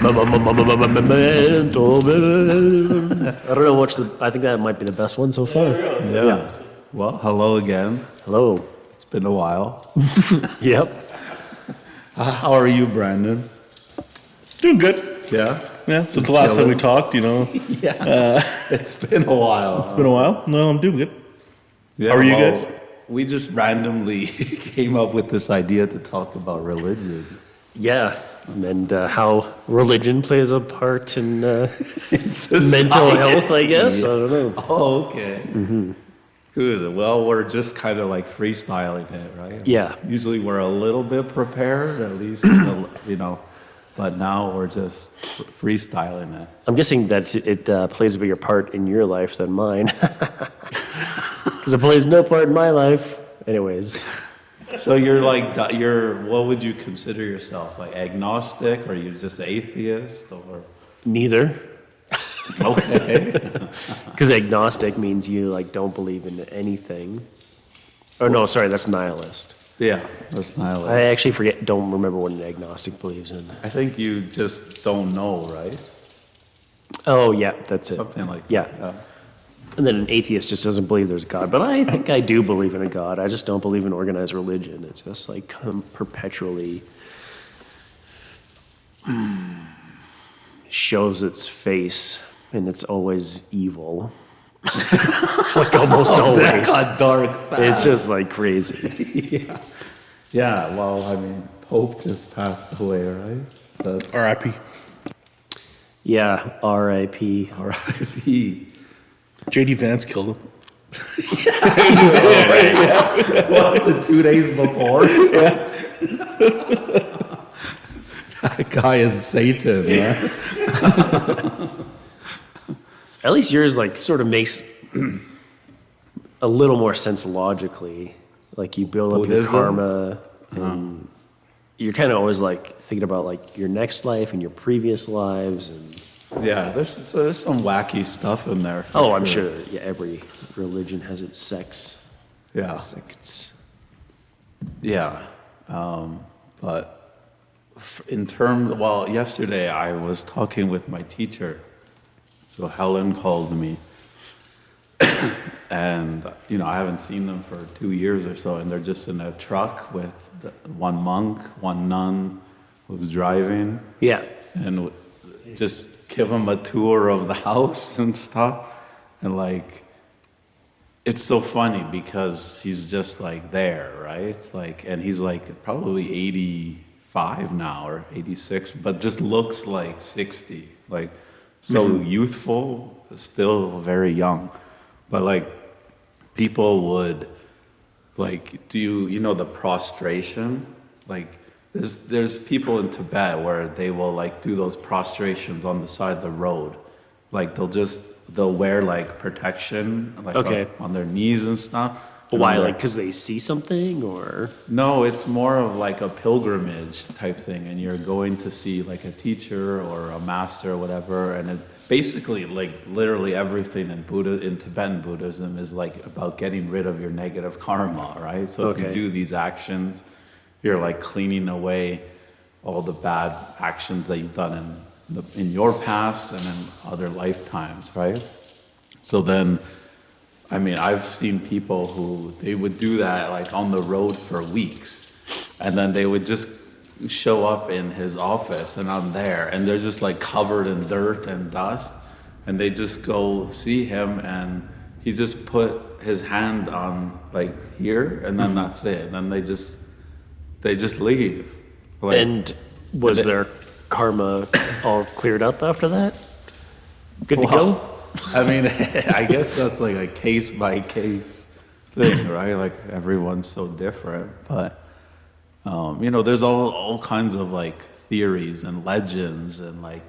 Mental Man. I don't know what's the. I think that might be the best one so far. Yeah. Well, hello again. Hello. It's been a while. Yep. How are you, Brandon? Doing good. Yeah? Yeah, since the last time we chilling. talked, Yeah. It's been a while. it's been a while. No, I'm doing good. Yeah, How are you well, guys? We just randomly came up with this idea to talk about religion. Yeah. And how religion plays a part in Society. mental health, I guess. I don't know. Oh, okay. Good. Well, we're just kind of like freestyling it, right? Yeah. Usually we're a little bit prepared, at least, but now we're just freestyling it. I'm guessing that it plays a bigger part in your life than mine. Because it plays no part in my life. Anyways. So you're like, what would you consider yourself? Like agnostic, or you're just atheist, or? Neither. Okay. Because agnostic means you like don't believe in anything. Or no, sorry, that's nihilist. Yeah, that's not I actually don't remember what an agnostic believes in. I think you just don't know, right? Oh yeah, that's it. Something like Yeah. that. And then an atheist just doesn't believe there's a God. But I think I do believe in a God. I just don't believe in organized religion. It just like perpetually shows its face, and it's always evil. Like almost always. That got dark fast. It's just like crazy. Yeah, well, I mean, Pope just passed away, right? That's R.I.P. Yeah, R.I.P. R.I.P. J.D. Vance killed him. What was it, 2 days before? That guy is Satan, man. At least yours like sort of makes a little more sense logically. Like you build up Buddhism? your karma, and you're kind of always like thinking about like your next life and your previous lives. And Yeah, there's some wacky stuff in there. for oh, I'm sure. Yeah, every religion has its Yeah, sects. yeah. But well, yesterday I was talking with my teacher. So Helen called me. And, I haven't seen them for 2 years or so, and they're just in a truck with one monk, one nun who's driving. Yeah. And just give him a tour of the house and stuff. And like, it's so funny because he's just like there, right? Like, and he's like probably 85 now or 86, but just looks like 60. Like, so youthful, still very young. But like, people would like do the prostration? Like, there's people in Tibet where they will like do those prostrations on the side of the road. Like they'll wear like protection like Okay. on their knees and stuff. Why? And Like because they see something, or no, it's more of like a pilgrimage type thing, and you're going to see like a teacher or a master or whatever, and it basically like literally everything in Tibetan Buddhism is like about getting rid of your negative karma, right? So if you Okay. do these actions, you're like cleaning away all the bad actions that you've done in your past and in other lifetimes, right? So then, I mean, I've seen people who they would do that like on the road for weeks, and then they would just show up in his office and I'm there, and they're just like covered in dirt and dust, and they just go see him, and he just put his hand on like here, and then that's it. And then they just leave. Like, and was And it- their karma all cleared up after that? Good to Well, go. I mean, I guess that's like a case by case thing, right? Like everyone's so different, but there's all kinds of like theories and legends and like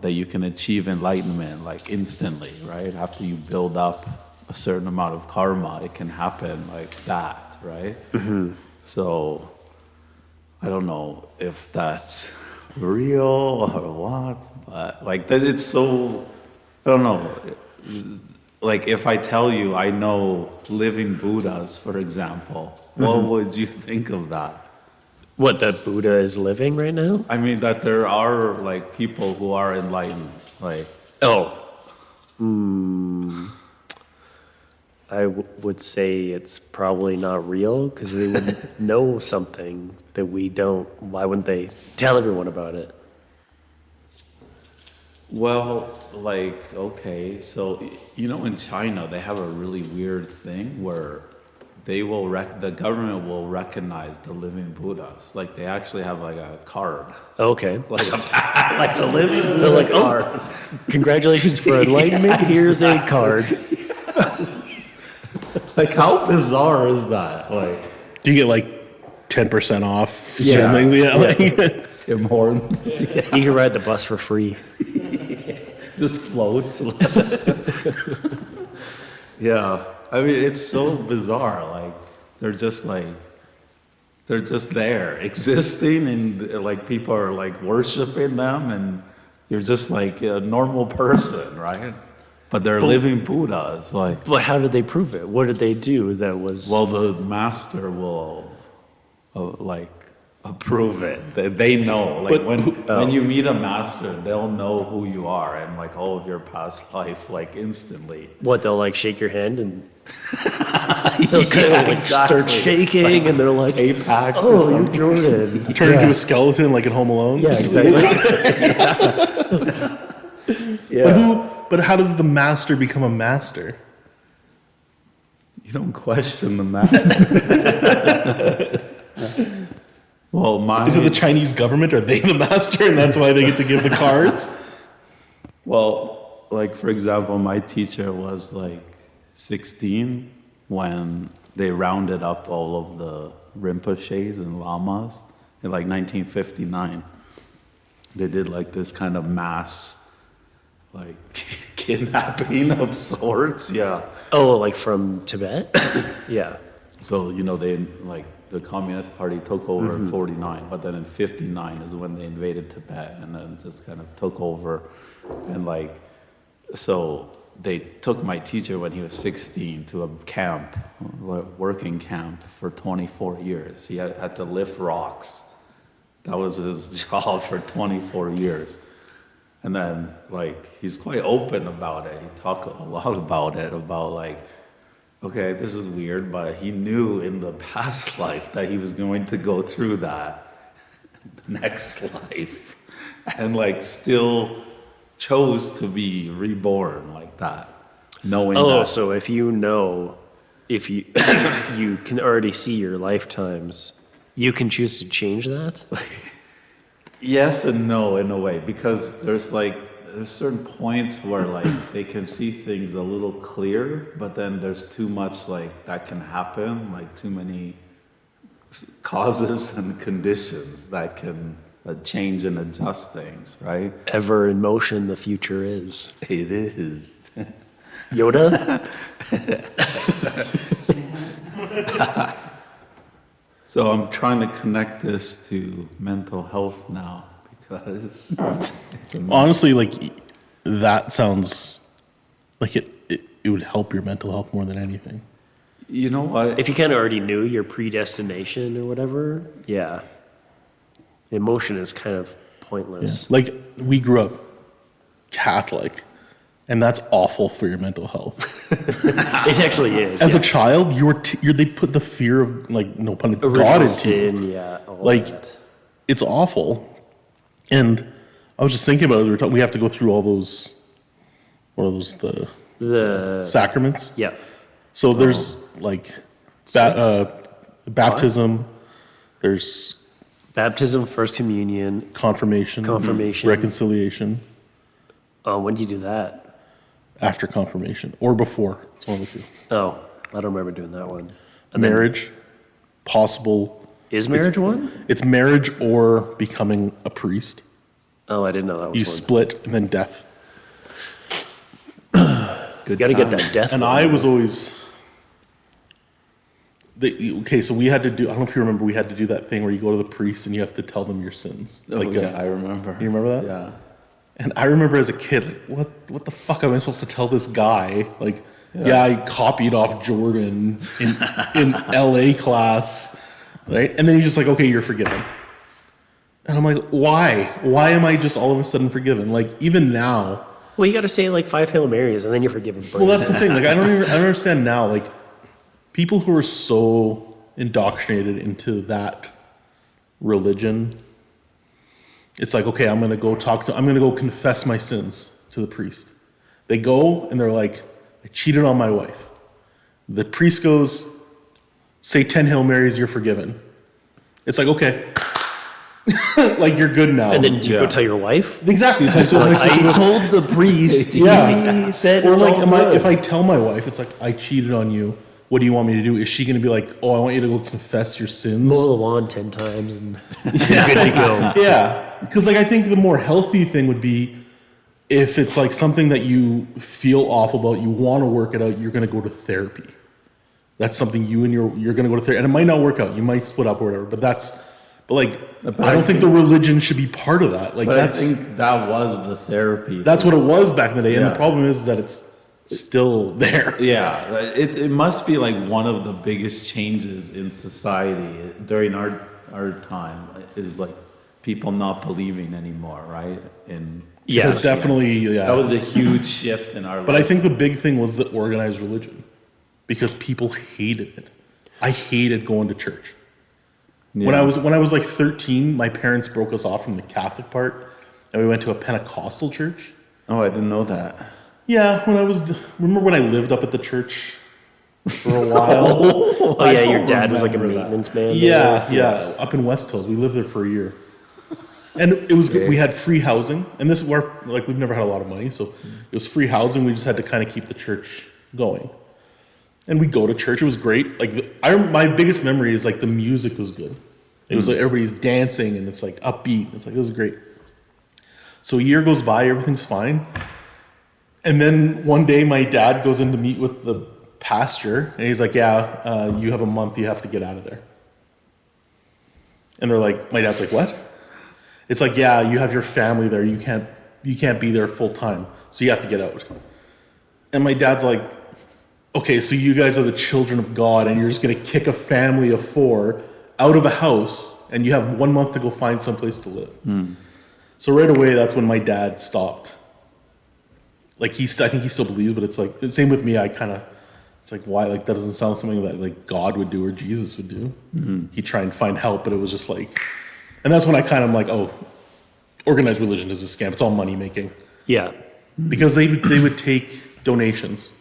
that you can achieve enlightenment like instantly, right? After you build up a certain amount of karma, it can happen like that, right? So I don't know if that's real or what, but like it's so, I don't know. Like if I tell you I know living Buddhas, for example, what would you think of that? What, that Buddha is living right now? I mean, that there are like people who are enlightened. Like, Oh. Would say it's probably not real because they would know something that we don't. Why wouldn't they tell everyone about it? well, like, okay, so in China they have a really weird thing where the government will recognize the living Buddhas. Like, they actually have like a card, Okay. like like a living Buddha They're like, card. oh, congratulations for enlightenment. Here's a card. Like, how bizarre is that? Like, Do you get like 10% off? Yeah. Certain things? Yeah. Yeah. Like, Tim Hortons You can ride the bus for free. just floats. Yeah, I mean, it's so bizarre. Like, they're just there, existing, and like people are like worshiping them, and you're just like a normal person, right? But they're living Buddhas. Like, But how did they prove it? What did they do that was... well, the master will like approve it. They know. Like, when you meet a master, they'll know who you are and like all of your past life, like instantly. What, they'll like shake your hand and they'll kind of like start shaking and they're like, Apex. oh, you're Jordan. turn into a skeleton like in Home Alone. Yeah, exactly. But how does the master become a master? You don't question the master. Well, Is it the Chinese government? Are they the master, and that's why they get to give the cards? Well, like, for example, my teacher was like 16 when they rounded up all of the Rinpoches and Lamas in like 1959. They did like this kind of mass, like, kidnapping of sorts, yeah. Oh, like from Tibet? Yeah. So, they, like, the Communist Party took over in 49, but then in 59 is when they invaded Tibet and then just kind of took over. And like, so they took my teacher when he was 16 to a camp, working camp for 24 years. He had to lift rocks. That was his job for 24 years. And then, like, he's quite open about it. He talked a lot about it, about like, okay, this is weird, but he knew in the past life that he was going to go through that the next life, and like still chose to be reborn like that, knowing Oh, that. so if you you can already see your lifetimes, you can choose to change that? Yes and no in a way, because there's certain points where like they can see things a little clear, but then there's too much like that can happen, like too many causes and conditions that can change and adjust things, right? Ever in motion, the future is. It is. Yoda? So I'm trying to connect this to mental health now because Honestly, like that sounds like it would help your mental health more than anything. you know what? If you kind of already knew your predestination or whatever, yeah. Emotion is kind of pointless. Like we grew up Catholic, and that's awful for your mental health. It actually is. As yeah. a child, they put the fear of like no pun intended, God Original into you. sin, yeah. All Like that. it's awful. And I was just thinking about it. We have to go through all those, what are those, the The sacraments. yeah. So there's like baptism. There's Baptism, First Communion. confirmation, Confirmation. reconciliation When do you do that? after confirmation or before. It's one of the two. Oh, I don't remember doing that one. And then- Marriage, possible. Is marriage one? It's marriage or becoming a priest. Oh, I didn't know that was You one. split and then death. Good You got to get time. that death. And one. I was always. Okay, so we had to do. I don't know if you remember. We had to do that thing where you go to the priest and you have to tell them your sins. Oh, yeah, I remember. You remember that? Yeah. And I remember as a kid, like, what the fuck am I supposed to tell this guy? Like, yeah I copied off Jordan in LA class, right? And then he's just like, okay, you're forgiven. And I'm like, why? Why am I just all of a sudden forgiven? Like, even now, Well, you got to say like 5 Hail Marys and then you're forgiven. well, that's the thing. Like, I don't understand now. Like, people who are so indoctrinated into that religion, it's like, okay, I'm going to go confess my sins to the priest. They go and they're like, I cheated on my wife. The priest goes, say 10 Hail Marys, you're forgiven. It's like, okay. Like, you're good now. And then you go tell your wife? Exactly. It's like, so am I supposed to I go, told the priest. Yeah. He said or it's like, all good. if I tell my wife, it's like, I cheated on you. What do you want me to do? Is she going to be like, oh, I want you to go confess your sins? Mow the lawn 10 times and you're good to go. Yeah. Because, like, I think the more healthy thing would be if it's like something that you feel awful about, you want to work it out, you're going to go to therapy. That's something you're going to go to therapy. And it might not work out. You might split up or whatever. But I don't think the religion should be part of that. Like, But I that's think that was the therapy. what it was back in the day. And Yeah. the problem is that it's still there. Yeah, it must be like one of the biggest changes in society during our time is like people not believing anymore, right? And Yeah. Because definitely, yeah. that was a huge shift in our But I life. think the big thing was the organized religion, because people hated it. I hated going to church. When I was like 13, my parents broke us off from the Catholic part, and we went to a Pentecostal church. Oh, I didn't know that. Yeah, remember when I lived up at the church for a while? Oh, yeah, your don't dad was like a remember that. maintenance man. Yeah, up in West Hills. We lived there for a year. And it was good. We had free housing, and this where like we've never had a lot of money, so it was free housing. We just had to kind of keep the church going, and we'd go to church. It was great. Like my biggest memory is like the music was good. It was like everybody's dancing, and it's like upbeat. It's like it was great. So a year goes by, everything's fine, and then one day my dad goes in to meet with the pastor, and he's like, "Yeah, you have a month. You have to get out of there." And they're like, my dad's like, "What?" It's like, yeah, you have your family there. You can't be there full time. So you have to get out. And my dad's like, okay, so you guys are the children of God and you're just going to kick a family of 4 out of a house and you have 1 month to go find someplace to live. So right away, that's when my dad stopped. Like I think he still believes, but it's like, the same with me. It's like, why? Like, that doesn't sound something that like God would do or Jesus would do. He'd try and find help, but it was just like, and that's when I kind of am like, oh, organized religion is a scam. It's all money making. Yeah. Because they would take donations.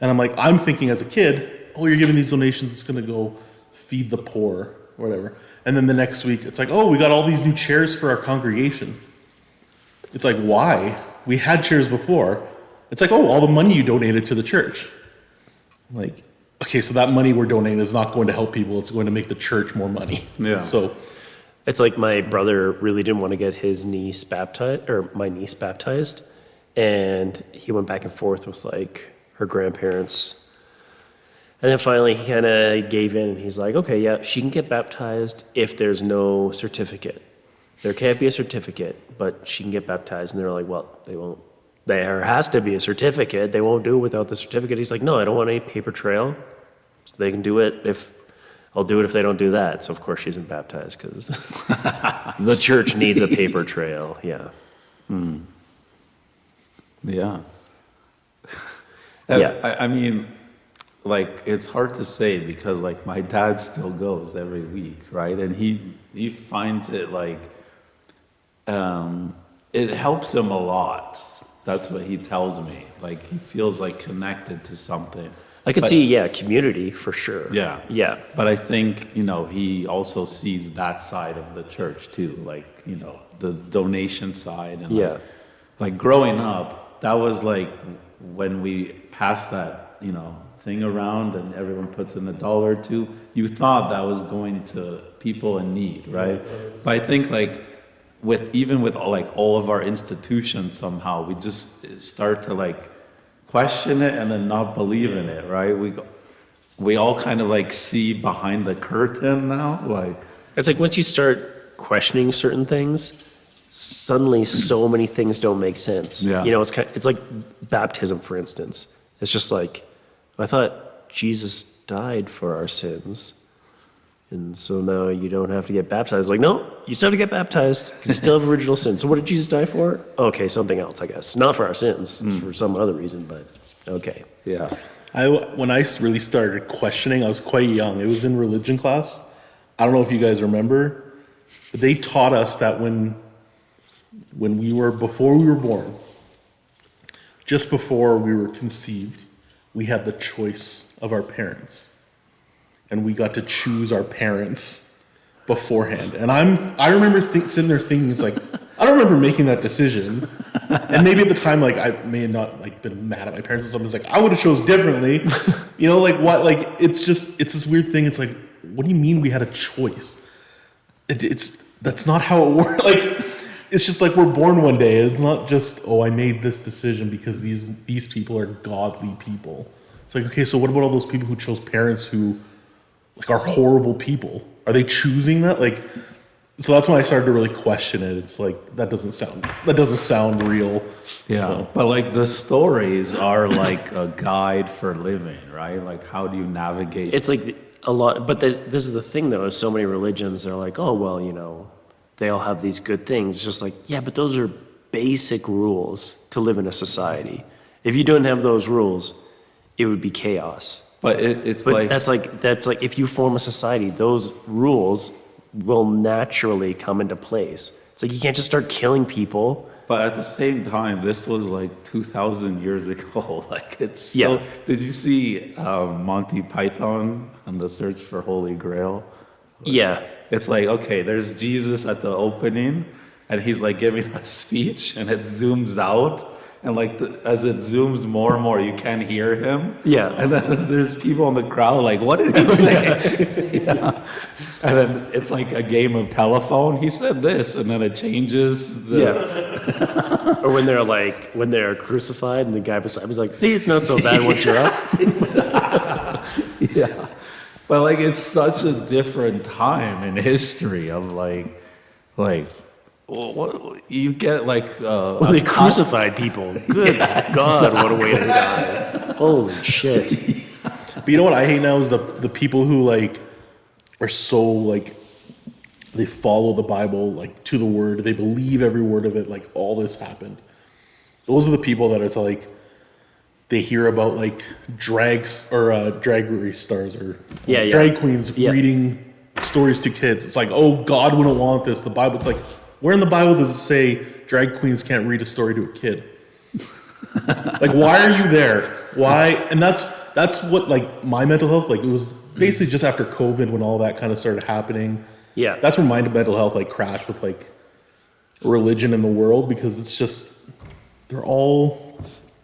And I'm like, I'm thinking as a kid, oh, you're giving these donations, it's going to go feed the poor or whatever. And then the next week, it's like, oh, we got all these new chairs for our congregation. It's like, why? We had chairs before. It's like, oh, all the money you donated to the church. I'm like, okay, so that money we're donating is not going to help people. It's going to make the church more money. Yeah. So It's like my brother really didn't want to get his niece baptized, or my niece baptized. And he went back and forth with like her grandparents. And then finally he kind of gave in and he's like, okay, yeah, she can get baptized if there's no certificate. There can't be a certificate, but she can get baptized. And they're like, well, they won't. There has to be a certificate. They won't do it without the certificate. He's like, no, I don't want any paper trail. So they can do it I'll do it if they don't do that. So of course she isn't baptized because the church needs a paper trail. Yeah. Yeah. Yeah. I mean, like, it's hard to say because, like, my dad still goes every week, right? And he finds it, like, it helps him a lot. That's what he tells me. Like, he feels, like, connected to something. I could But- see, yeah, community for sure. Yeah. Yeah. But I think, he also sees that side of the church too, like, the donation side. And Yeah. like growing up, that was like when we passed that, thing around and everyone puts in $1 or $2, you thought that was going to people in need, right? But I think like even with like all of our institutions somehow, we just start to like question it and then not believe in it, right? We all kind of like see behind the curtain now, like. It's like once you start questioning certain things, suddenly so many things don't make sense. Yeah. It's like baptism, for instance. It's just like, I thought Jesus died for our sins. And so now you don't have to get baptized. Like, no, you still have to get baptized because you still have original sin. So what did Jesus die for? Okay, something else, I guess. Not for our sins, for some other reason, but okay. Yeah. When I really started questioning, I was quite young. It was in religion class. I don't know if you guys remember, but they taught us that before we were born, just before we were conceived, we had the choice of our parents. And we got to choose our parents beforehand. And I remember sitting there thinking, it's like, I don't remember making that decision. And maybe at the time, like, I may have not like been mad at my parents or something. It's like, I would have chose differently. You know, like what, like, it's this weird thing. It's like, what do you mean we had a choice? That's not how it works. Like, it's just like we're born one day. It's not just, oh, I made this decision because these people are godly people. It's like, okay, so what about all those people who chose parents who like are horrible people? Are they choosing that? Like, so that's when I started to really question it. It's like that doesn't sound real. Yeah. So, But like the stories are like a guide for living, right? Like how do you navigate? It's like a lot, but this is the thing though, is so many religions are like, oh, well, you know, they all have these good things. It's just like, yeah, but those are basic rules to live in a society. If you don't have those rules, it would be chaos. But it's But like, that's like if you form a society, those rules will naturally come into place. It's like you can't just start killing people. but at the same time, this was like 2,000 years ago. Like it's so. Yeah. Did you see Monty Python and the Search for Holy Grail? Yeah. It's like, okay, there's Jesus at the opening, and he's like giving a speech, and it zooms out, and like as it zooms more and more, you can't hear him. Yeah. And then there's people in the crowd like, what did he say? Yeah. And then it's like a game of telephone. He said this, and then it changes. Yeah. Or when they're crucified and the guy beside me is like, see, it's not so bad once you're up. Yeah. But like it's such a different time in history of like what you get like Well, they crucified people. Good God, what a way to die. Holy shit. but you know what I hate now is the people who like are so like they follow the Bible like to the word. They believe every word of it. Like all this happened. Those are the people that it's like they hear about like drag race stars or Yeah. drag queens Yeah. reading stories to kids. It's like, oh, God wouldn't want this. The Bible. It's like, where in the Bible does it say drag queens can't read a story to a kid? Like, why are you there? Why? And that's what like my mental health. Like it was basically just after COVID when all that kind of started happening. Yeah. That's when my mental health like crashed with like religion in the world because it's just they're all.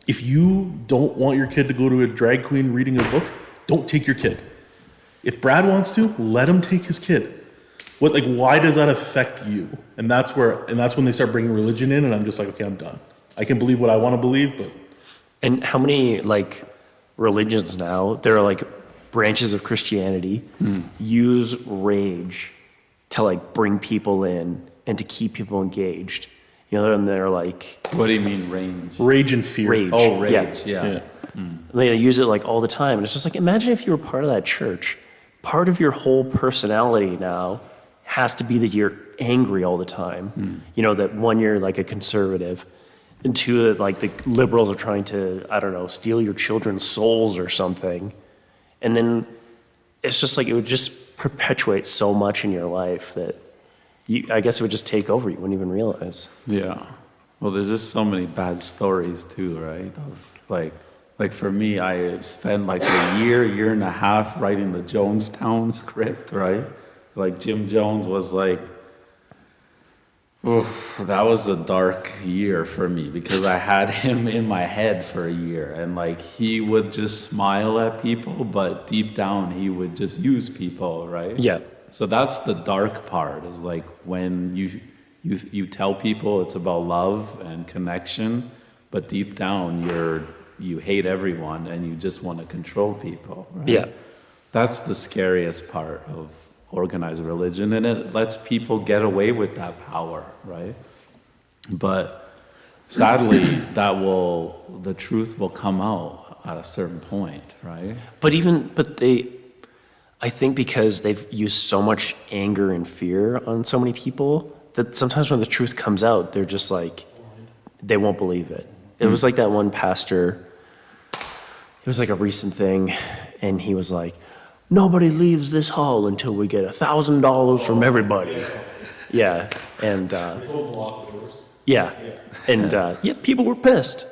If you don't want your kid to go to a drag queen reading a book, don't take your kid. If Brad wants to, let him take his kid. Why does that affect you? And that's when they start bringing religion in, and I'm just like, okay, I'm done. I can believe what I want to believe, but And how many like religions now, there are like branches of Christianity use rage to like bring people in and to keep people engaged. You know, and they're like what do you mean range? rage and fear. rage. Oh, rage, yeah. Yeah. And they use it like all the time. And it's just like, imagine if you were part of that church. Part of your whole personality now has to be that you're angry all the time. You know, that one, you're like a conservative, and two, that like the liberals are trying to, I don't know, steal your children's souls or something. And then it's just like, it would just perpetuate so much in your life that I guess it would just take over. You wouldn't even realize. Yeah. Well, there's just so many bad stories too, right? Of like for me, I spent like a year and a half writing the Jonestown script, right? Like Jim Jones was like, oof, that was a dark year for me because I had him in my head for a year, and like he would just smile at people, but deep down he would just use people, right? Yeah. So that's the dark part, is like when you tell people it's about love and connection, but deep down you hate everyone and you just want to control people, right? Yeah. That's the scariest part of organized religion, and it lets people get away with that power, right? But sadly, the truth will come out at a certain point, right? But I think because they've used so much anger and fear on so many people that sometimes when the truth comes out, they're just like, they won't believe it. It was like that one pastor, it was like a recent thing, and he was like, nobody leaves this hall until we get $1,000 from everybody. Yeah, and yeah, and yeah, people were pissed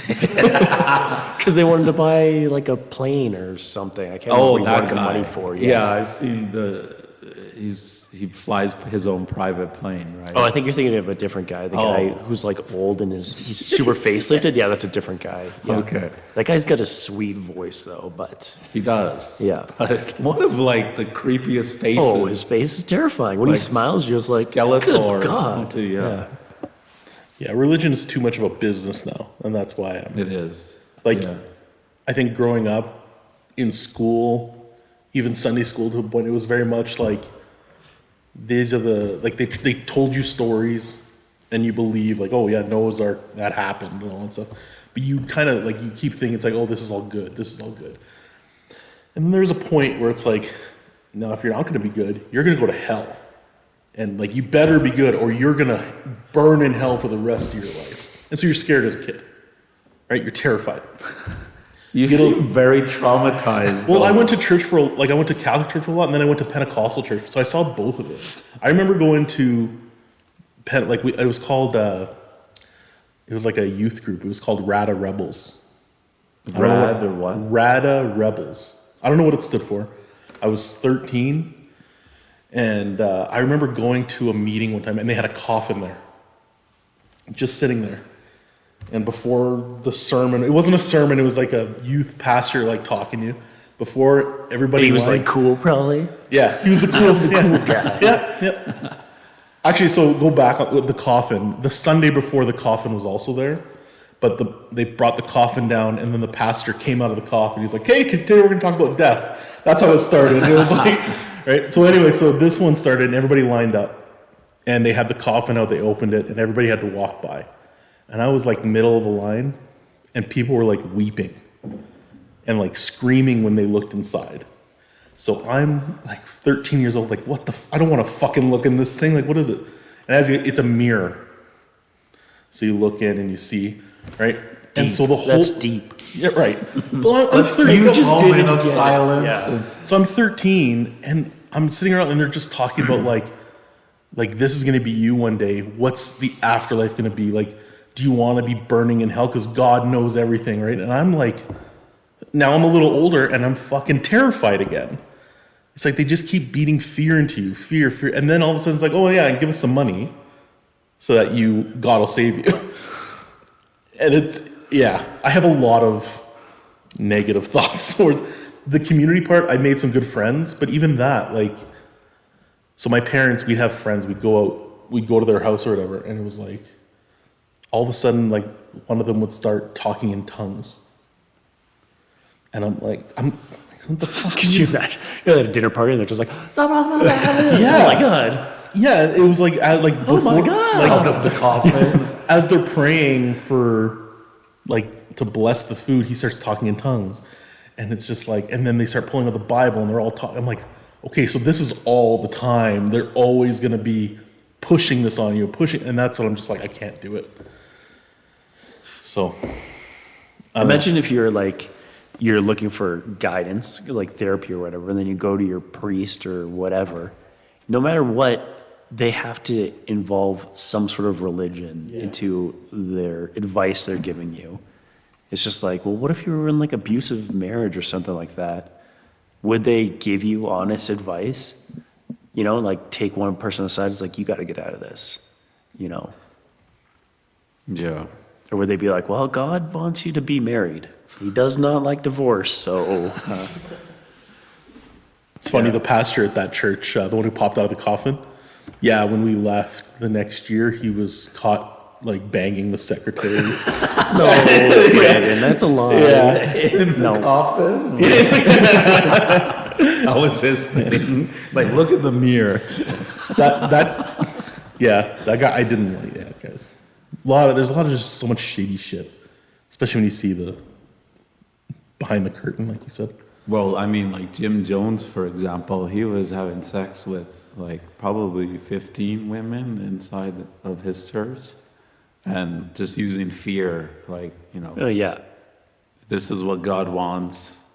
because they wanted to buy like a plane or something. I can't remember what he wanted the money for. Yeah, I've seen he flies his own private plane, right? Oh, I think you're thinking of a different guy. The guy who's like old and he's super facelifted. Yeah, that's a different guy. Yeah. Okay. That guy's got a sweet voice though, but He does. Yeah. But one of like the creepiest faces. oh, his face is terrifying. When he Like smiles, you're just like, Skeletor good or God. something, yeah. Yeah, religion is too much of a business now, and that's why I'm It is. like. Yeah. I think growing up in school, even Sunday school to a point, it was very much like these are the like they told you stories and you believe like, oh yeah, Noah's Ark, that happened and all that stuff. But you kind of like you keep thinking it's like, oh, this is all good, this is all good. And then there's a point where it's like, no, if you're not going to be good, you're going to go to hell, and like you better be good or you're going to burn in hell for the rest of your life. And so you're scared as a kid, right? You're terrified. You know- seem very traumatized. Well, I went to church I went to Catholic church a lot, and then I went to Pentecostal church, so I saw both of them. I remember going to it was called it was like a youth group. It was called Rada Rebels. Rad or what? Rada Rebels. I don't know what it stood for. I was 13, and I remember going to a meeting one time, and they had a coffin there, just sitting there. And before the sermon, it wasn't a sermon, it was like a youth pastor like talking to you. Before everybody He was lined- like cool, probably. yeah, he was the cool guy. Yeah. Actually, so go back with the coffin. The Sunday before the coffin was also there, but they brought the coffin down, and then the pastor came out of the coffin. He's like, "Hey, today we're going to talk about death." That's how it started. It was like, right. So anyway, so this one started, and everybody lined up, and they had the coffin out. They opened it, and everybody had to walk by, and I was like middle of the line, and people were like weeping, and like screaming when they looked inside. So I'm like 13 years old, like, what the, I don't want to fucking look in this thing. Like, what is it? And it's a mirror. So you look in and you see, right? And so the whole, That's deep. yeah, right. Well, I'm 13. You just didn't moment of get it. silence. Yeah. So I'm 13 and I'm sitting around and they're just talking about like this is going to be you one day. What's the afterlife going to be? Like, do you want to be burning in hell? Because God knows everything, right? And I'm like, now I'm a little older and I'm fucking terrified again. It's like they just keep beating fear into you, fear. And then all of a sudden it's like, oh yeah, give us some money so that God will save you. And I have a lot of negative thoughts towards the community part. I made some good friends, but even that, like, so my parents, we'd have friends, we'd go to their house or whatever, and it was like, all of a sudden, like, one of them would start talking in tongues. And I'm like, what the fuck? Could you imagine? You're at a dinner party and they're just like, Yeah. oh my God. Yeah, it was like, before, my God. like, Out of the coffin. as they're praying for, like, to bless the food, he starts talking in tongues. And it's just like, and then they start pulling out the Bible and they're all talking. I'm like, okay, so this is all the time. They're always going to be pushing this on you, and that's what I'm just like, I can't do it. So. Imagine if you're looking for guidance, like therapy or whatever, and then you go to your priest or whatever. No matter what, they have to involve some sort of religion into their advice they're giving you. It's just like, well, what if you were in like abusive marriage or something like that? Would they give you honest advice? You know, like take one person aside, it's like, you got to get out of this, you know? Yeah. Or would they be like, well, God wants you to be married. He does not like divorce, so. It's funny, the pastor at that church, the one who popped out of the coffin, when we left the next year, he was caught like banging the secretary. No, Brandon, that's a lie. In the coffin? That was his thing. Like, look at the mirror. that guy, I didn't like that, guys. There's a lot of just so much shady shit, especially when you see the behind the curtain, like you said. Well, I mean, like Jim Jones, for example, he was having sex with like probably 15 women inside of his church and just using fear, like, Oh, yeah. this is what God wants.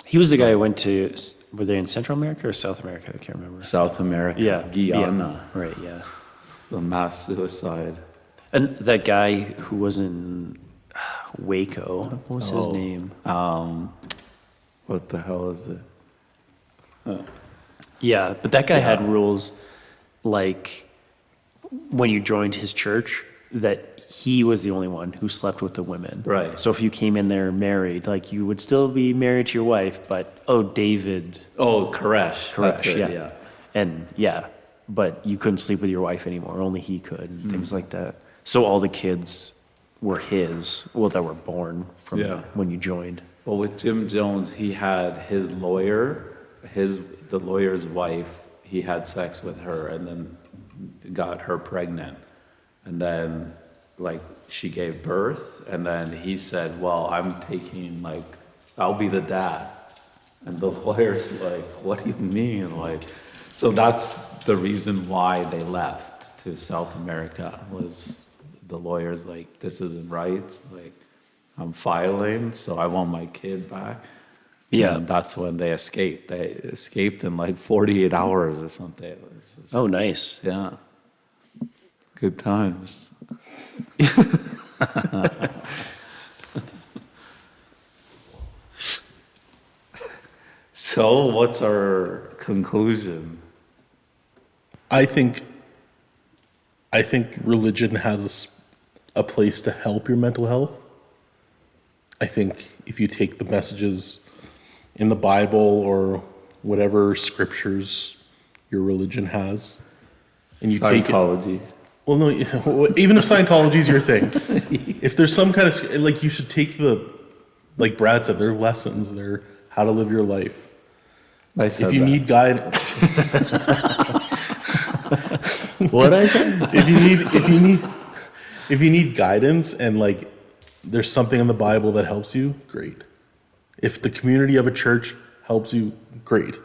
He was the guy who went to, were they in Central America or South America? I can't remember. South America, Yeah. Guyana, Yeah. Right, yeah. the mass suicide. And that guy who was in Waco, what was his Oh. name? What the hell is it? Yeah, but that guy had rules like when you joined his church that he was the only one who slept with the women. Right. So if you came in there married, like you would still be married to your wife, but David. Oh, Koresh. That's it, yeah. yeah. And yeah, but you couldn't sleep with your wife anymore. Only he could, and things like that. So all the kids were his, well, that were born from Yeah. when you joined. Well, with Jim Jones, he had his lawyer, the lawyer's wife, he had sex with her and then got her pregnant. And then, like, she gave birth, and then he said, well, I'll be the dad. And the lawyer's like, what do you mean? Like, so that's the reason why they left to South America, was the lawyer's like, this isn't right. Like, I'm filing, so I want my kid back. Yeah. And that's when they escaped. They escaped in like 48 hours or something. It was just- Oh, nice. yeah. Good times. So, what's our conclusion? I think religion has a place to help your mental health. I think if you take the messages in the Bible or whatever scriptures your religion has, and you take it. Scientology. Well, no, even if Scientology is your thing, if there's some kind of, like, you should take like Brad said, they're lessons, they're how to live your life. I said If you that. need guidance, What I say? if you need guidance and like there's something in the Bible that helps you, great. If the community of a church helps you, great.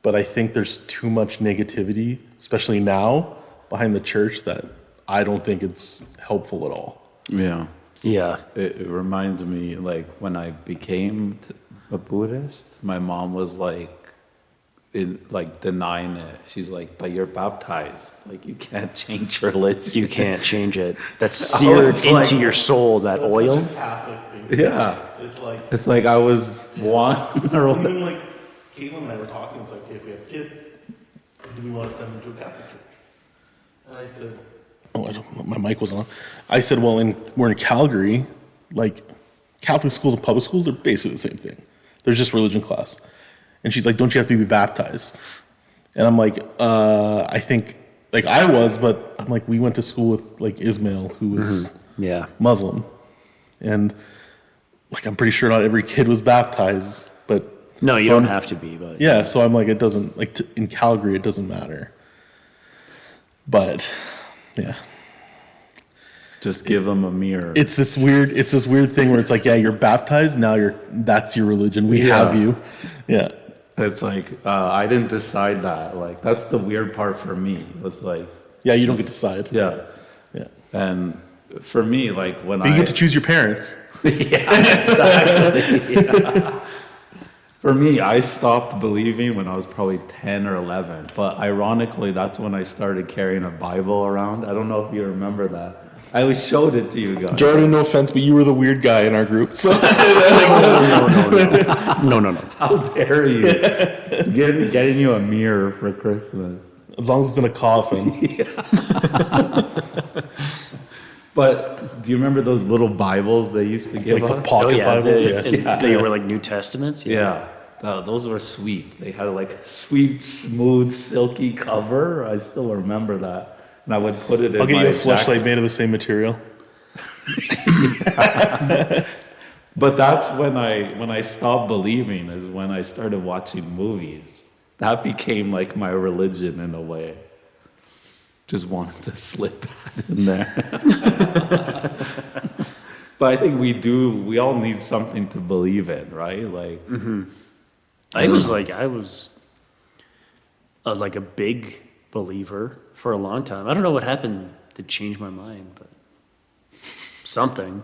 But I think there's too much negativity, especially now, behind the church that I don't think it's helpful at all. Yeah. Yeah. It reminds me, like, when I became a Buddhist, my mom was like denying it. She's like, but you're baptized. Like, you can't change religion. You can't change it. That's I seared was into like- your soul, that oil. Catholic thing. Yeah. It's like I was one or whatever. Even like Caitlin and I were talking, it's like, okay, if we have a kid, do we want to send him to a Catholic church? And I said, oh, I don't, my mic was on. I said, well, we're in Calgary, like Catholic schools and public schools are basically the same thing. There's just religion class. And she's like, don't you have to be baptized? And I'm like, I think, like I was, but I'm like, we went to school with like Ismail, who was Yeah. Muslim. And like, I'm pretty sure not every kid was baptized, but. No, you so don't I'm- have to be, but Yeah, so I'm like, it doesn't, like in Calgary, it doesn't matter. But, yeah. Just give them a mirror. It's this weird thing where it's like, yeah, you're baptized, now that's your religion. We have Yeah. you. Yeah. It's like, I didn't decide that. Like, that's the weird part for me. Was like, Yeah, you don't get to decide. yeah. Yeah. And for me, like, when But you get to choose your parents. Yeah, exactly. Yeah. For me, I stopped believing when I was probably 10 or 11. But ironically, that's when I started carrying a Bible around. I don't know if you remember that. I always showed it to you guys. Jordan, no offense, but you were the weird guy in our group. So no. How dare you? Getting you a mirror for Christmas. as long as it's in a coffin. But do you remember those little Bibles they used to give Like the us? pocket Bibles. They were like New Testaments. Yeah, those were sweet. They had like a sweet, smooth, silky cover. I still remember that. And I would put it in I'll get my you a jacket. fleshlight made of the same material. But that's when I stopped believing, is when I started watching movies. That became like my religion in a way. Just wanted to slip that in there. But I think we all need something to believe in, right? Like, I was like a big believer for a long time. I don't know what happened to change my mind, but something.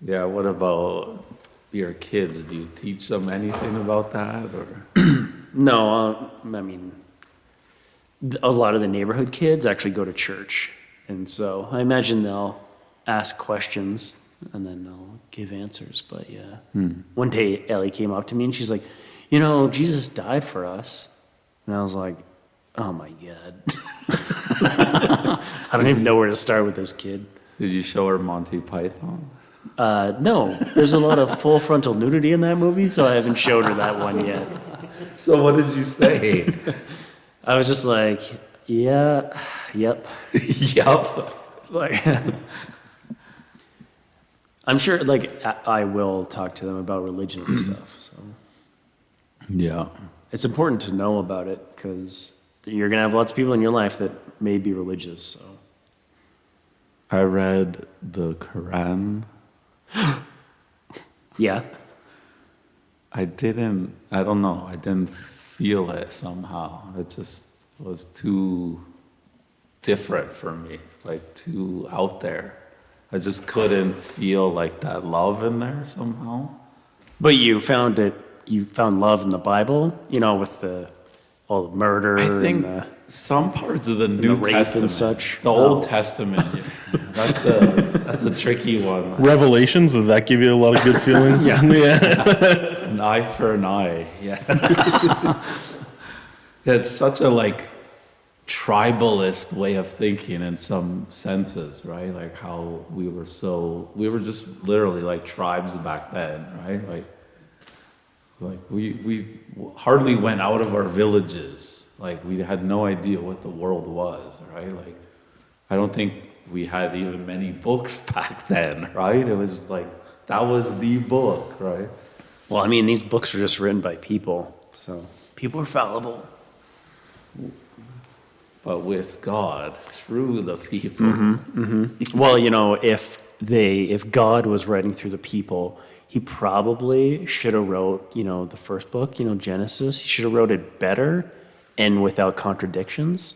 yeah, what about your kids? Do you teach them anything about that, or? No, I mean, a lot of the neighborhood kids actually go to church. And so I imagine they'll ask questions and then they'll give answers. But yeah. One day Ellie came up to me and she's like, you know, Jesus died for us. And I was like, oh my God. I don't even know where to start with this kid. Did you show her Monty Python? No, there's a lot of full frontal nudity in that movie, so I haven't showed her that one yet. So what did you say? I was just like, yeah, yep. Yup. Like, I'm sure, like, I will talk to them about religion and stuff. So Yeah. it's important to know about it because you're gonna have lots of people in your life that may be religious. So I read the Quran. yeah, I don't know, I didn't feel it somehow. It just was too different for me, like too out there. I just couldn't feel like that love in there somehow. but you found it. You found love in the Bible, you know, with all the murder I think and some parts of the New rape and Testament, such. the Old Testament, that's a tricky one. Revelations, did that give you a lot of good feelings? yeah. An eye for an eye. Yeah. It's such a like tribalist way of thinking in some senses, right? Like how we were just literally like tribes back then, right? Like we hardly went out of our villages. Like we had no idea what the world was, right? Like I don't think we had even many books back then, right? It was like that was the book, right? Well, I mean, these books are just written by people, so people are fallible. But with God through the people. Well, you know, if God was writing through the people, he probably should have wrote, you know, the first book, you know, Genesis. He should have wrote it better and without contradictions,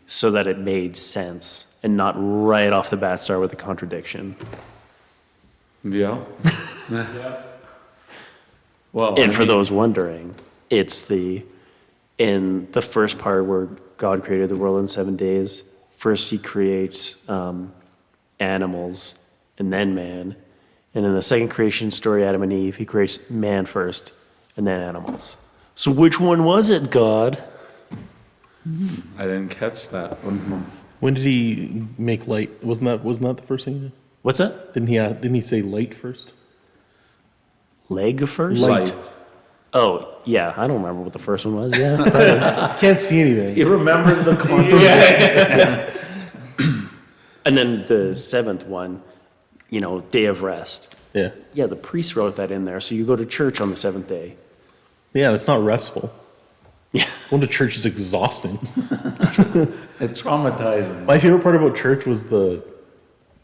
so that it made sense and not right off the bat start with a contradiction. Yeah. Well, And for those wondering, it's in the first part where God created the world in 7 days. First, he creates animals and then man. And in the second creation story, Adam and Eve, he creates man first and then animals. So which one was it, God? I didn't catch that. When did he make light? Wasn't that the first thing he did? What's that? Didn't he say light first? Leg first? Light. Oh, yeah. I don't remember what the first one was. Yeah. Can't see anything. He remembers the quantum. And then the seventh one, you know, day of rest. Yeah. Yeah, the priest wrote that in there. So you go to church on the seventh day. Yeah, it's not restful. Yeah. Going to church is exhausting. It's traumatizing. My favorite part about church was the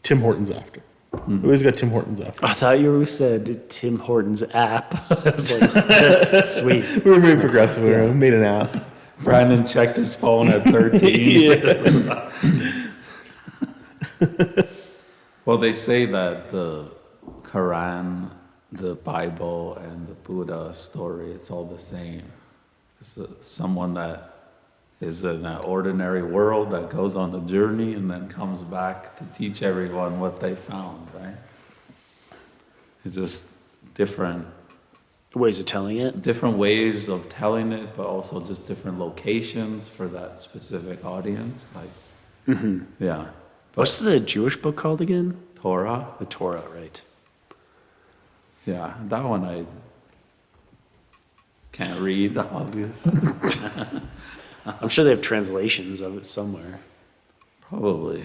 Tim Hortons after. We always got Tim Hortons after. I thought you said Tim Hortons app. I was like, that's sweet. We were very progressive. We made an app. Brandon checked his phone at 13. Well, they say that the Quran, the Bible, and the Buddha story, it's all the same. It's someone that is in an ordinary world that goes on a journey and then comes back to teach everyone what they found, right? It's just different Ways of telling it. ways of telling it, but also just different locations for that specific audience. Like, yeah. What's the Jewish book called again? Torah, The Torah, right? yeah, that one I can't read, obvious. I'm sure they have translations of it somewhere. Probably.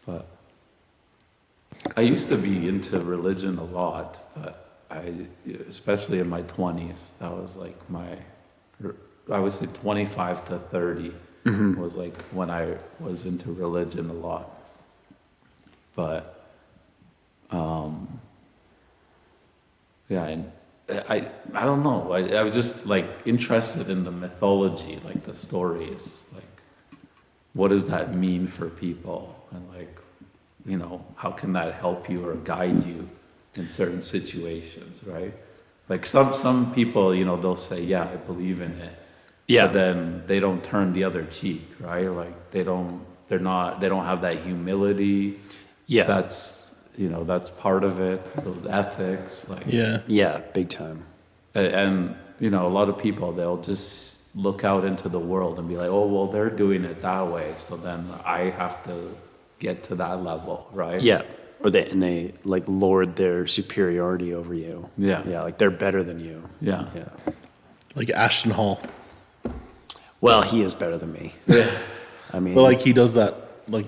But I used to be into religion a lot, but especially in my 20s, that was like I would say 25 to 30 was like when I was into religion a lot. But yeah, and I don't know. I was just like interested in the mythology, like the stories, like what does that mean for people, and like, you know, how can that help you or guide you in certain situations, right? Like some people, you know, they'll say, yeah, I believe in it. Yeah. But then they don't turn the other cheek, right? Like they don't have that humility. Yeah. That's, you know, that's part of it, those ethics, like. Yeah. Yeah, big time. And, you know, a lot of people, they'll just look out into the world and be like, oh, well, they're doing it that way, so then I have to get to that level, right? Yeah. Or they like lord their superiority over you. Yeah. Yeah, like they're better than you. Yeah. Yeah. Like Ashton Hall. Well, he is better than me. Yeah. I mean, But like he does that, like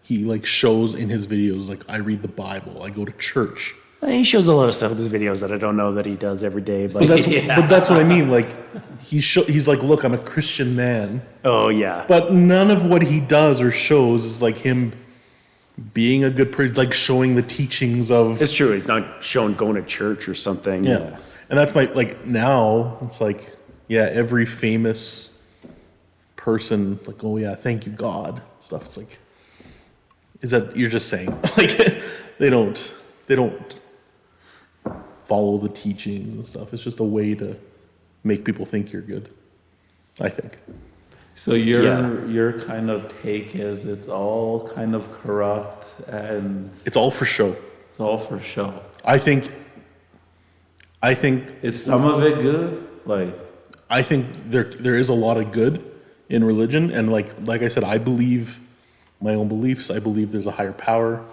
he like shows in his videos, like I read the Bible, I go to church. he shows a lot of stuff in his videos that I don't know that he does every day. But, But that's what I mean. Like he's like, look, I'm a Christian man. oh yeah, But none of what he does or shows is like him being a good person, like showing the teachings of. it's true. He's not shown going to church or something. Yeah. And that's my, like now, it's like, yeah, every famous person, like, oh yeah, thank you, God, stuff. It's like, is that, you're just saying, like, they don't follow the teachings and stuff. It's just a way to make people think you're good, I think. So your kind of take is it's all kind of corrupt and It's all for show. it's all for show. I think Is some of it good? Like, there is a lot of good in religion, and like I said, I believe my own beliefs. I believe there's a higher power.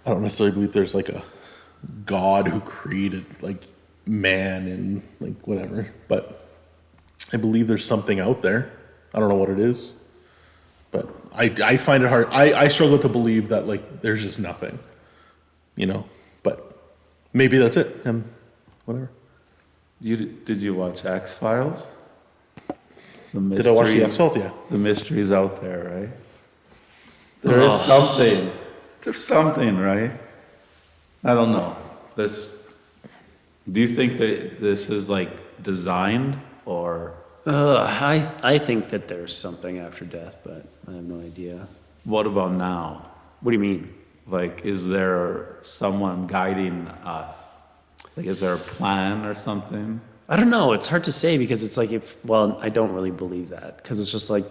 I don't necessarily believe there's like a God who created like man and like whatever, but I believe there's something out there. I don't know what it is, but I find it hard. I struggle to believe that like there's just nothing, you know. But maybe that's it, and whatever. did you watch X-Files? Did I watch the X-Files? Yeah. The mystery's out there, right? There is something. There's something, right? I don't know. Do you think that this is like designed or I think that there's something after death, but I have no idea. what about now? What do you mean? Like, is there someone guiding us? Like, is there a plan or something? I don't know. It's hard to say because it's like well, I don't really believe that because it's just like,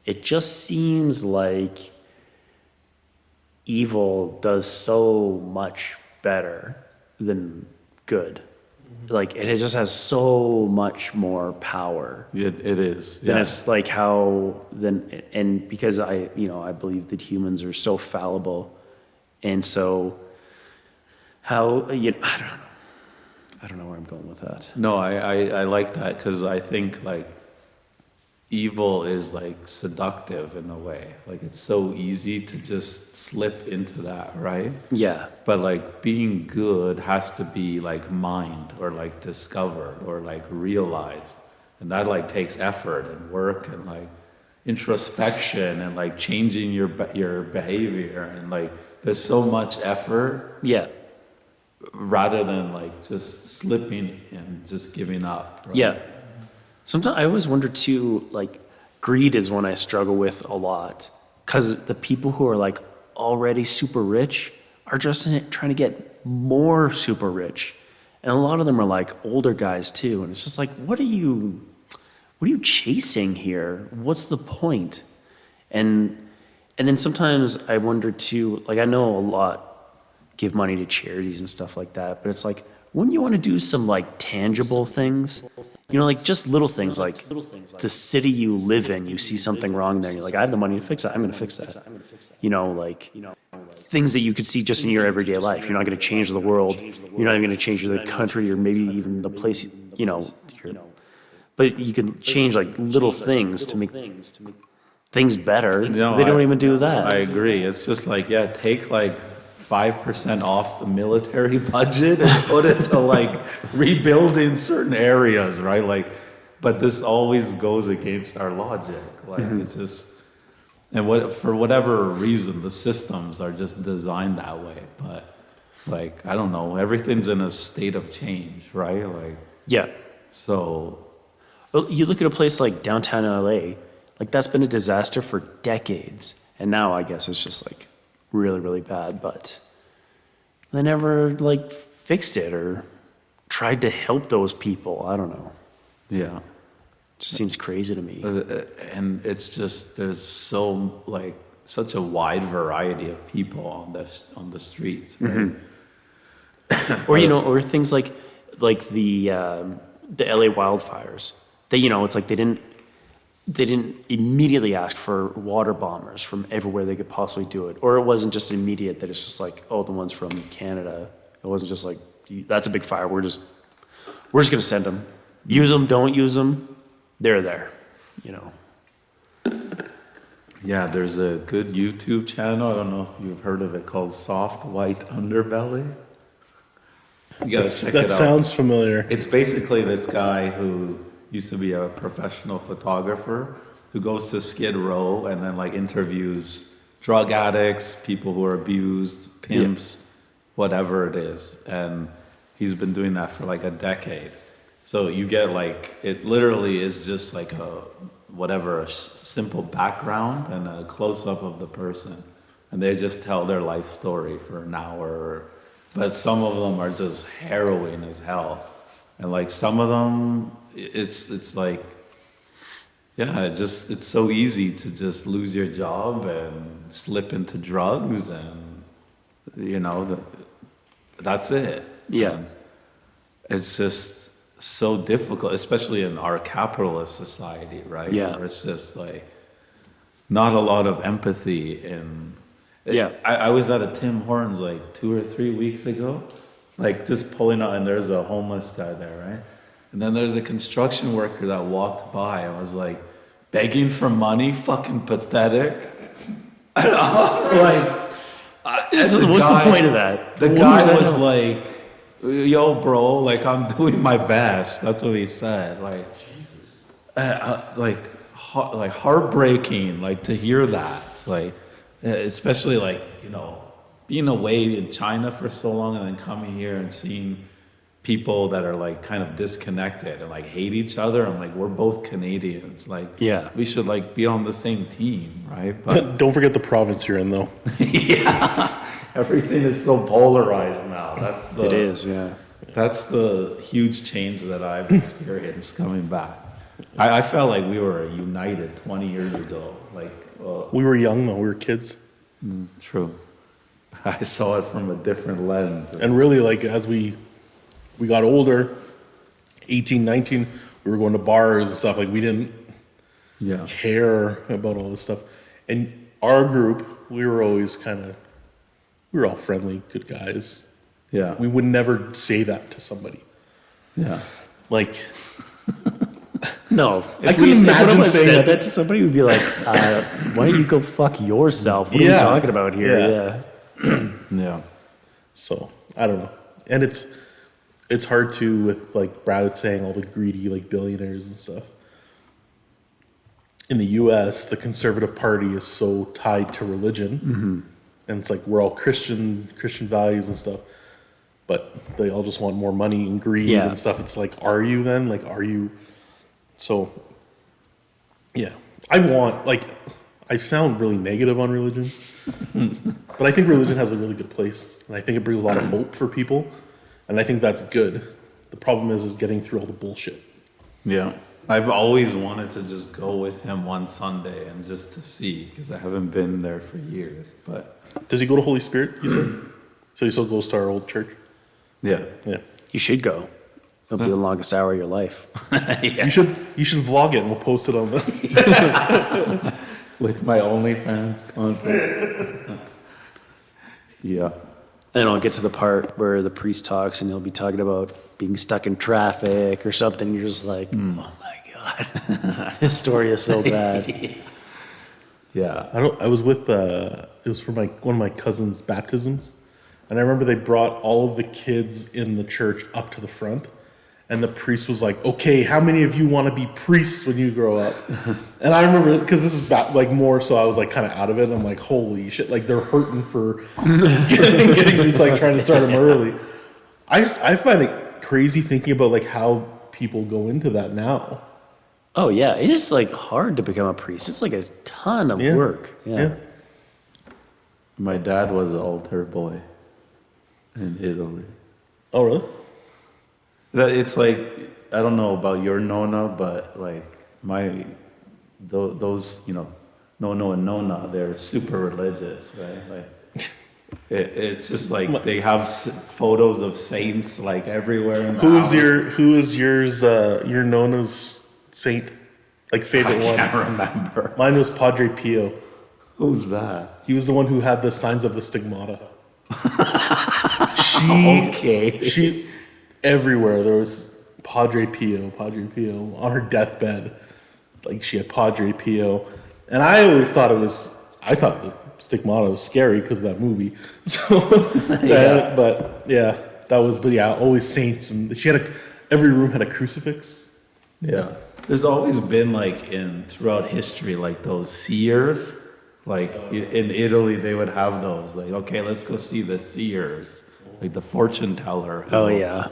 it just seems like evil does so much better than good. Like it just has so much more power. It is. Then Yeah. it's like and because I believe that humans are so fallible, and so how, I don't know where I'm going with that. No, I like that because I think like evil is like seductive in a way. Like it's so easy to just slip into that, right? Yeah, But like being good has to be like mined or like discovered or like realized. And that like takes effort and work and like introspection and like changing your behavior, and like there's so much effort yeah, rather than like just slipping and just giving up. Right? yeah. Sometimes I always wonder too, like greed is one I struggle with a lot because the people who are like already super rich are just trying to get more super rich. And a lot of them are like older guys too. And it's just like, what are you chasing here? What's the point? And then sometimes I wonder too, like I know a lot give money to charities and stuff like that, but it's like, wouldn't you want to do some like tangible things? Like just little things like the city you live in, you see something wrong there and you're like, I have the money to fix that. I'm going to fix that. Things that you could see just in your everyday life. You're not going to change the world. You're not even going to change the country or maybe even the place, but you can change like little things to make things better. No, They don't even do that. I agree. It's just like, yeah, take like 5% off the military budget and put it to like rebuilding certain areas, right? Like, but this always goes against our logic. Like it And for whatever reason, the systems are just designed that way. But like, I don't know, everything's in a state of change, right? Like, Yeah. so, Well, you look at a place like downtown LA, like that's been a disaster for decades. And now I guess it's just like really, really bad, but they never like fixed it or tried to help those people. I don't know. yeah. It just seems crazy to me. And it's just, there's so, like, such a wide variety of people on the streets, right? Or or things like the LA wildfires. They it's like they didn't immediately ask for water bombers from everywhere they could possibly do it, or it wasn't just immediate that it's just like, oh, the ones from Canada. It wasn't just like, that's a big fire. We're just gonna send them. Use them, don't use them. They're there. Yeah, there's a good YouTube channel. I don't know if you've heard of it, called Soft White Underbelly. You gotta check it out. That sounds familiar. It's basically this guy who used to be a professional photographer who goes to Skid Row and then like interviews drug addicts, people who are abused, pimps, whatever it is. And he's been doing that for like a decade. So you get like, it literally is just like a simple background and a close up of the person. And they just tell their life story for an hour. But some of them are just harrowing as hell. And like some of them, it's like, yeah, it's so easy to just lose your job and slip into drugs and, that's it. Yeah. And it's just so difficult, especially in our capitalist society, right? Yeah. Where it's just like not a lot of empathy. And Yeah. I was at a Tim Hortons like 2 or 3 weeks ago, like just pulling out, and there's a homeless guy there, right? And then there's a construction worker that walked by and was like begging for money, fucking pathetic. And I'm like, What's the point of that? The What guy was that? like, yo, bro, like, I'm doing my best. That's what he said. Like, Jesus. Like heartbreaking, like, to hear that. Like, especially, like, being away in China for so long and then coming here and seeing people that are, like, kind of disconnected and, like, hate each other. I'm like, we're both Canadians. Like, Yeah. we should, like, be on the same team, right? But Don't forget the province you're in, though. yeah, everything is so polarized now. It is, yeah. That's the huge change that I've experienced coming back. I felt like we were united 20 years ago. Like, We were young, though. We were kids. true. I saw it from a different lens. And really, like, as we got older, 18, 19, we were going to bars and stuff. Like, we didn't Yeah. care about all this stuff. And our group, we were always we were all friendly, good guys. Yeah. We would never say that to somebody. Yeah. Like, No. I couldn't imagine one of us saying said that. that to somebody, we'd be like, why don't you go fuck yourself? What are Yeah. you talking about here? Yeah. Yeah. Yeah. so, I don't know. And it's hard to, with, like, Brad saying all the greedy, like, billionaires and stuff. In the U.S., the Conservative Party is so tied to religion. And it's like, we're all Christian values and stuff. But they all just want more money and greed Yeah. and stuff. It's like, are you then? Like, are you? So, yeah. I sound really negative on religion. But I think religion has a really good place. And I think it brings a lot of hope for people. And I think that's good. The problem is getting through all the bullshit. Yeah. I've always wanted to just go with him one Sunday and just to see, because I haven't been there for years. But Does he go to Holy Spirit, you said? So he still goes to our old church? yeah. Yeah. You should go. It'll be the longest hour of your life. You should vlog it and we'll post it on the With my OnlyFans content. Yeah. And I'll get to the part where the priest talks and he'll be talking about being stuck in traffic or something. You're just like, oh my God, this story is so bad. Yeah. I was with it was for one of my cousin's baptisms, and I remember they brought all of the kids in the church up to the front, And the priest was like, "Okay, how many of you want to be priests when you grow up?" And I remember because this is like more, so I was like kind of out of it. I'm like, "Holy shit!" Like they're hurting for getting this, like trying to start them early. I find it crazy thinking about like how people go into that now. Oh yeah, it is like hard to become a priest. It's like a ton of Yeah. work. Yeah. My dad was an altar boy in Italy. Oh really? It's like, I don't know about your Nona, but like those, you know, Nono and Nona, they're super religious, right? Like, it's just like they have photos of saints like everywhere in the house. Who is your Nona's saint? Like favorite I one? can't remember. Mine was Padre Pio. Who's that? He was the one who had the signs of the stigmata. She everywhere there was Padre Pio on her deathbed. Like she had Padre Pio, and I always thought I thought the stigmata was scary because of that movie. So, but yeah, always saints, and she had every room had a crucifix. Yeah. There's always been like throughout history, like those seers. Like in Italy, they would have those. Like, okay, let's go see the seers, like the fortune teller. Oh yeah.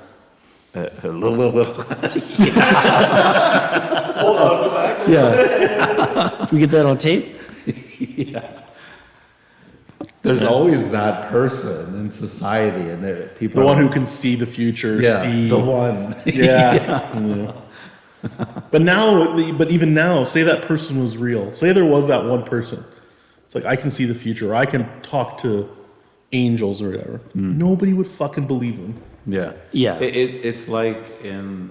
Yeah. Can we get that on tape? There's always that person in society, and people. The one who can see the future. yeah, See the one. Yeah. But even now, say that person was real. Say there was that one person. It's like I can see the future. Or I can talk to angels or whatever. Nobody would fucking believe them. Yeah. Yeah. It's like in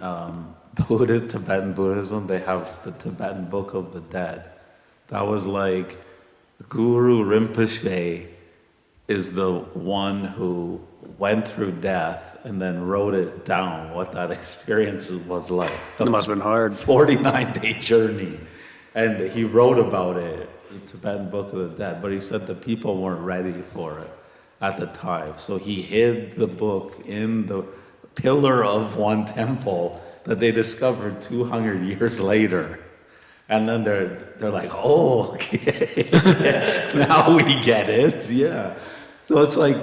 Tibetan Buddhism, they have the Tibetan Book of the Dead. That was like Guru Rinpoche is the one who went through death and then wrote it down, what that experience was like. That must have been hard. 49-day journey. And he wrote about it, the Tibetan Book of the Dead, but he said the people weren't ready for it at the time. So he hid the book in the pillar of one temple that they discovered 200 years later. And then they're like, oh, okay, now we get it, yeah. So it's like,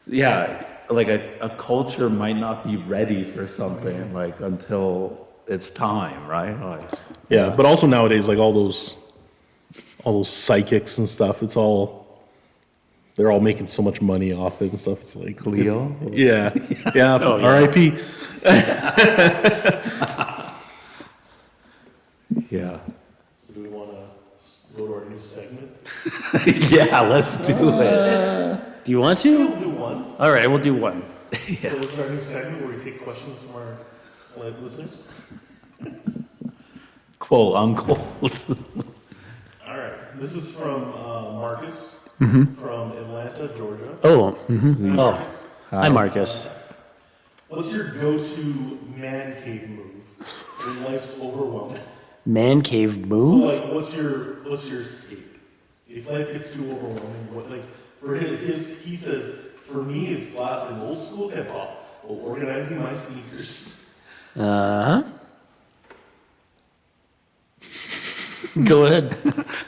yeah, like a culture might not be ready for something like until it's time, right? Like, Yeah, but also nowadays, like all those psychics and stuff, they're all making so much money off it and stuff. It's like Leo? Yeah, yeah. Oh, yeah. R.I.P. Yeah. So do we want to go to our new segment? Yeah, let's do it. Do you want to? We'll do one. All right, we'll do one. So this is our new segment where we take questions from our listeners. Quote unquote. All right. This is from Marcus from Atlanta, Georgia. Oh. Hey, Oh. Marcus. Hi, Marcus. What's your go-to man cave move when life's overwhelming? Man cave So move? like, what's your escape? If life gets too overwhelming, what like for his he says for me it's blasting old school hip hop while organizing my sneakers. Uh huh. Go ahead.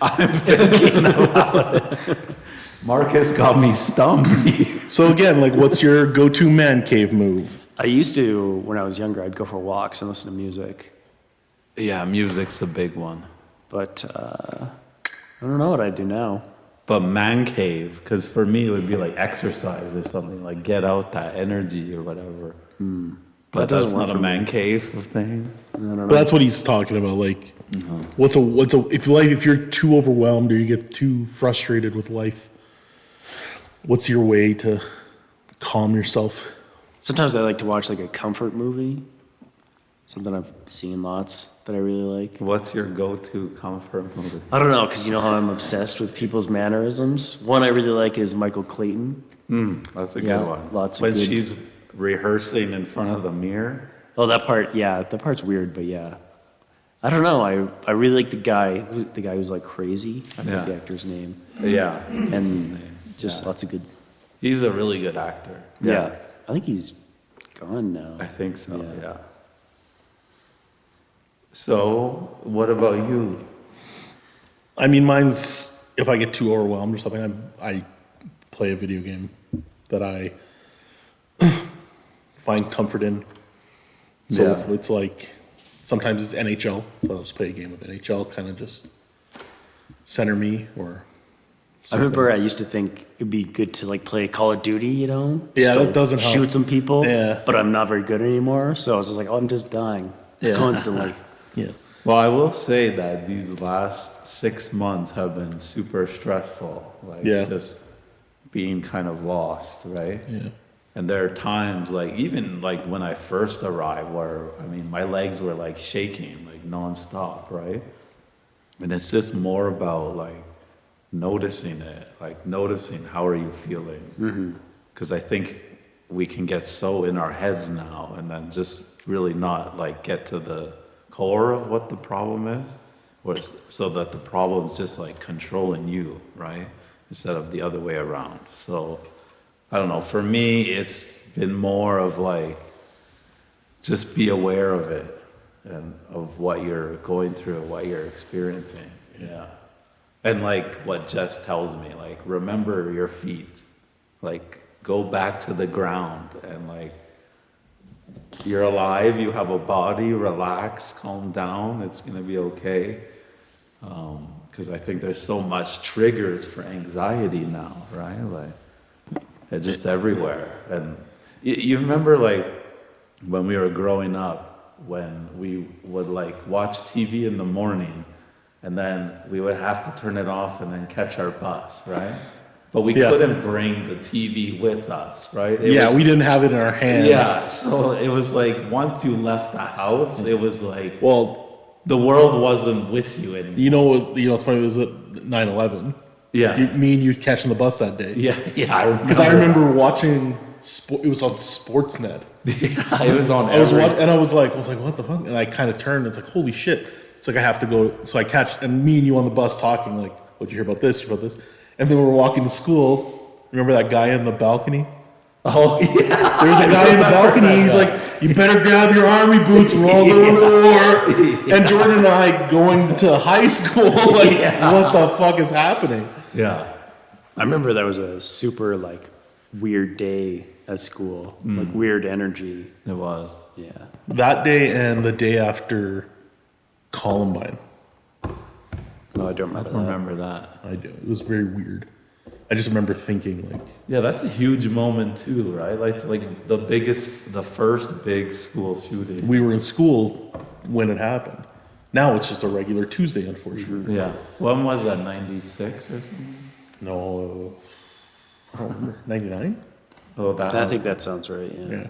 I'm thinking about it. Marcus got me stumped. So again, like, what's your go-to man cave move? I used to, when I was younger, I'd go for walks and listen to music. Yeah, music's a big one. But I don't know what I do now. But man cave, because for me it would be like exercise or something, like get out that energy or whatever. But That doesn't that's work not a for me. man cave thing. But that's what he's talking about. Like, what's a if you're too overwhelmed or you get too frustrated with life, what's your way to calm yourself? Sometimes I like to watch like a comfort movie. Something I've seen lots that I really like. What's your go-to comfort movie? I don't know, because you know how I'm obsessed with people's mannerisms. One I really like is Michael Clayton. That's a Yeah, good one. lots of when good- she's rehearsing in front of the mirror. Oh, that part, yeah, that part's weird, but yeah. I don't know, I really like the guy who's like crazy. I forget Yeah. the actor's name. Yeah, And just lots of good, he's a really good actor. yeah. I think he's gone now. I think so. Yeah. Yeah. So, what about you? I mean, mine's if I get too overwhelmed or something, I play a video game that I find comfort in. So Yeah. if it's like sometimes it's NHL, so I'll just play a game of NHL, kind of just center me or. I remember I used to think it'd be good to like play Call of Duty, you know? Yeah, Just that go doesn't help. shoot some people. Yeah. But I'm not very good anymore, so I was just like, oh, I'm just dying Yeah. constantly. Yeah. Well, I will say that these last 6 months have been super stressful. Like, Yeah. just being kind of lost, right? Yeah. And there are times, like, even like when I first arrived, where, I mean, my legs were like shaking, like nonstop, right? And it's just more about like noticing it, like noticing how are you feeling. Because I think we can get so in our heads now and then just really not like get to the core of what the problem is, so that the problem's just like controlling you, right? Instead of the other way around. So I don't know, for me, it's been more of like, just be aware of it and of what you're going through, what you're experiencing. Yeah. And like what Jess tells me, like, remember your feet. Like, go back to the ground and like, you're alive, you have a body, relax, calm down, it's gonna be okay. Because I think there's so much triggers for anxiety now, right? Like, it's just everywhere. And you remember like when we were growing up, when we would like watch TV in the morning and then we would have to turn it off and then catch our bus, right? But we Yeah. couldn't bring the TV with us, right? We didn't have it in our hands. Yeah, so it was like once you left the house, it was like Well, the world wasn't with you anymore. it's funny. It was at 9/11. Yeah, Me and you catching the bus that day. yeah, I remember. Because I remember watching. It was on Sportsnet. Yeah, it was on. I was every- and I was like, what the fuck? And I kind of turned. And it's like, holy shit! It's like I have to go. So I catch and me and you on the bus talking like, what'd you hear about this? You hear about this? And then we were walking to school. Remember that guy in the balcony? Oh yeah, There was a guy in the balcony. He's like, you better grab your army boots. We're all going to war. And Jordan and I going to high school. Like, what the fuck is happening? yeah, I remember that was a super like weird day at school, like weird energy. it was. Yeah. That day and the day after Columbine. No, I don't I remember don't that. remember that. I do. It was very weird. I just remember thinking like, Yeah, that's a huge moment too, right? Like it's like the first big school shooting. we were in school when it happened. Now it's just a regular Tuesday, unfortunately. Yeah, when was that? 96 or something? No, I don't remember. 99? Oh, that. I think that sounds right. Yeah. Yeah.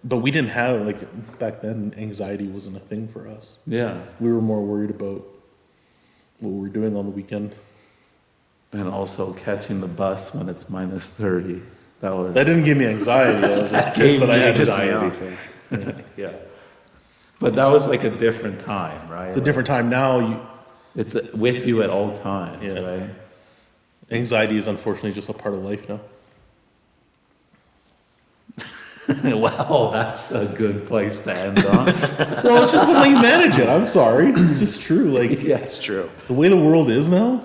But we didn't have, like, back then, anxiety wasn't a thing for us. Yeah, We were more worried about what we were doing on the weekend. and also catching the bus when it's minus 30. That was. That didn't give me anxiety. I was just pissed that I had Pissed me anxiety. off, yeah. Yeah. But that was like a different time, right? It's a different time now. It's with you at all times, Yeah. right? Anxiety is unfortunately just a part of life now. Wow, that's a good place to end on. Well, it's just how you manage it. I'm sorry. It's just true. Like, Yeah. It's true. the way the world is now,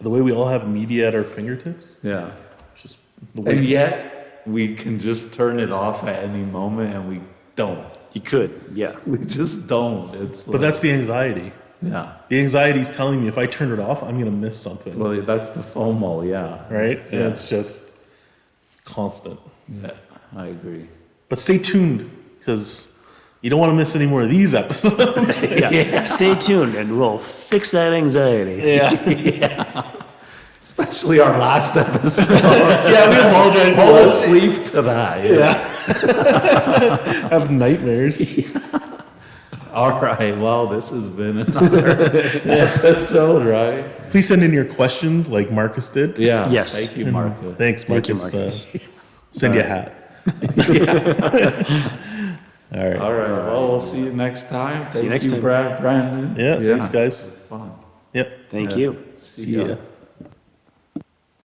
the way we all have media at our fingertips, Yeah. it's just the way. And yet, we can just turn it off at any moment and we don't. You could, yeah. We just don't. It's But that's the anxiety. yeah. The anxiety is telling me if I turn it off, I'm going to miss something. Well, that's the FOMO, yeah. Right? Yeah. And it's just it's constant. Yeah, I agree. But stay tuned because you don't want to miss any more of these episodes. Yeah. Stay tuned and we'll fix that anxiety. Especially our last episode. Yeah, we apologize. Fall asleep to that. Yeah. Have nightmares. All right. Well, this has been another episode, right? Please send in your questions like Marcus did. Yeah. Yes. Thank you, Marco. Thanks, Thank you, Marcus. Marcus. Send you a hat. All right. All right. Well, we'll see you next time. See you next time. Brandon. Yeah, thanks, guys. It was fun. Yep. Thank you. See ya.